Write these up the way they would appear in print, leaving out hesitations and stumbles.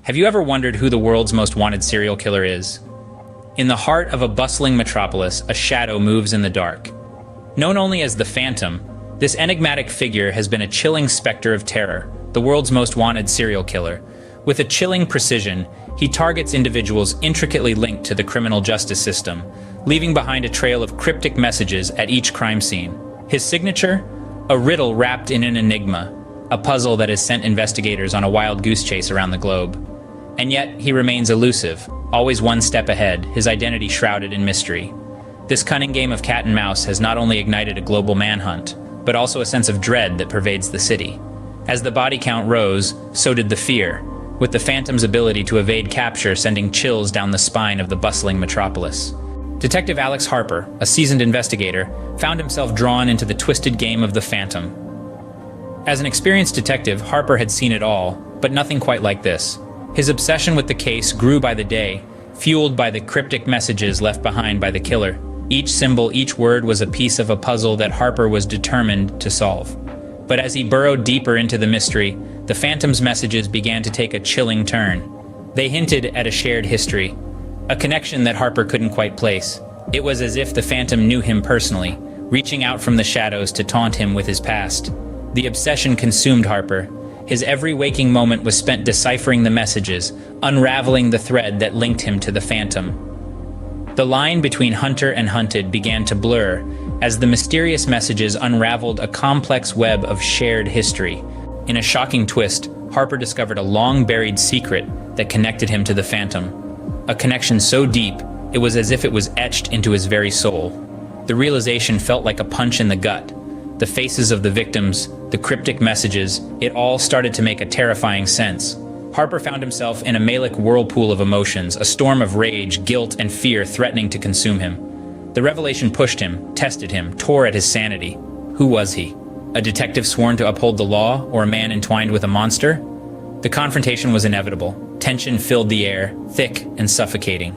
Have you ever wondered who the world's most wanted serial killer is? In the heart of a bustling metropolis, a shadow moves in the dark. Known only as the Phantom, this enigmatic figure has been a chilling specter of terror, the world's most wanted serial killer. With a chilling precision, he targets individuals intricately linked to the criminal justice system, leaving behind a trail of cryptic messages at each crime scene. His signature? A riddle wrapped in an enigma, a puzzle that has sent investigators on a wild goose chase around the globe. And yet, he remains elusive, always one step ahead, his identity shrouded in mystery. This cunning game of cat and mouse has not only ignited a global manhunt, but also a sense of dread that pervades the city. As the body count rose, so did the fear, with the Phantom's ability to evade capture sending chills down the spine of the bustling metropolis. Detective Alex Harper, a seasoned investigator, found himself drawn into the twisted game of the Phantom. As an experienced detective, Harper had seen it all, but nothing quite like this. His obsession with the case grew by the day, fueled by the cryptic messages left behind by the killer. Each symbol, each word was a piece of a puzzle that Harper was determined to solve. But as he burrowed deeper into the mystery, the Phantom's messages began to take a chilling turn. They hinted at a shared history, a connection that Harper couldn't quite place. It was as if the Phantom knew him personally, reaching out from the shadows to taunt him with his past. The obsession consumed Harper. His every waking moment was spent deciphering the messages, unraveling the thread that linked him to the Phantom. The line between hunter and hunted began to blur as the mysterious messages unraveled a complex web of shared history. In a shocking twist, Harper discovered a long-buried secret that connected him to the Phantom. A connection so deep, it was as if it was etched into his very soul. The realization felt like a punch in the gut. The faces of the victims, the cryptic messages, it all started to make a terrifying sense. Harper found himself in a Malick whirlpool of emotions, a storm of rage, guilt, and fear threatening to consume him. The revelation pushed him, tested him, tore at his sanity. Who was he? A detective sworn to uphold the law, or a man entwined with a monster? The confrontation was inevitable. Tension filled the air, thick and suffocating.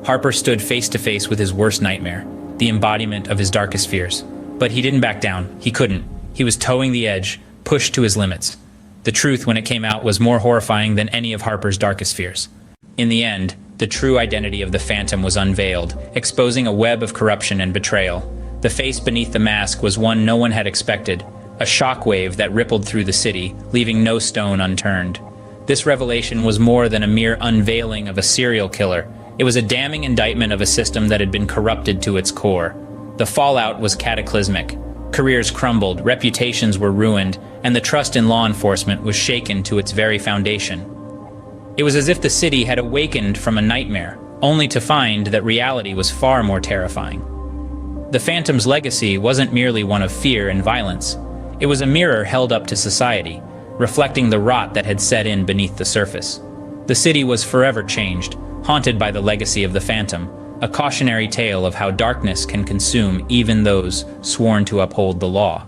Harper stood face to face with his worst nightmare, the embodiment of his darkest fears. But he didn't back down. He couldn't. He was towing the edge, pushed to his limits. The truth, when it came out, was more horrifying than any of Harper's darkest fears. In the end, the true identity of the Phantom was unveiled, exposing a web of corruption and betrayal. The face beneath the mask was one no one had expected, a shockwave that rippled through the city, leaving no stone unturned. This revelation was more than a mere unveiling of a serial killer. It was a damning indictment of a system that had been corrupted to its core. The fallout was cataclysmic. Careers crumbled, reputations were ruined, and the trust in law enforcement was shaken to its very foundation. It was as if the city had awakened from a nightmare, only to find that reality was far more terrifying. The Phantom's legacy wasn't merely one of fear and violence. It was a mirror held up to society, reflecting the rot that had set in beneath the surface. The city was forever changed, haunted by the legacy of the Phantom, a cautionary tale of how darkness can consume even those sworn to uphold the law.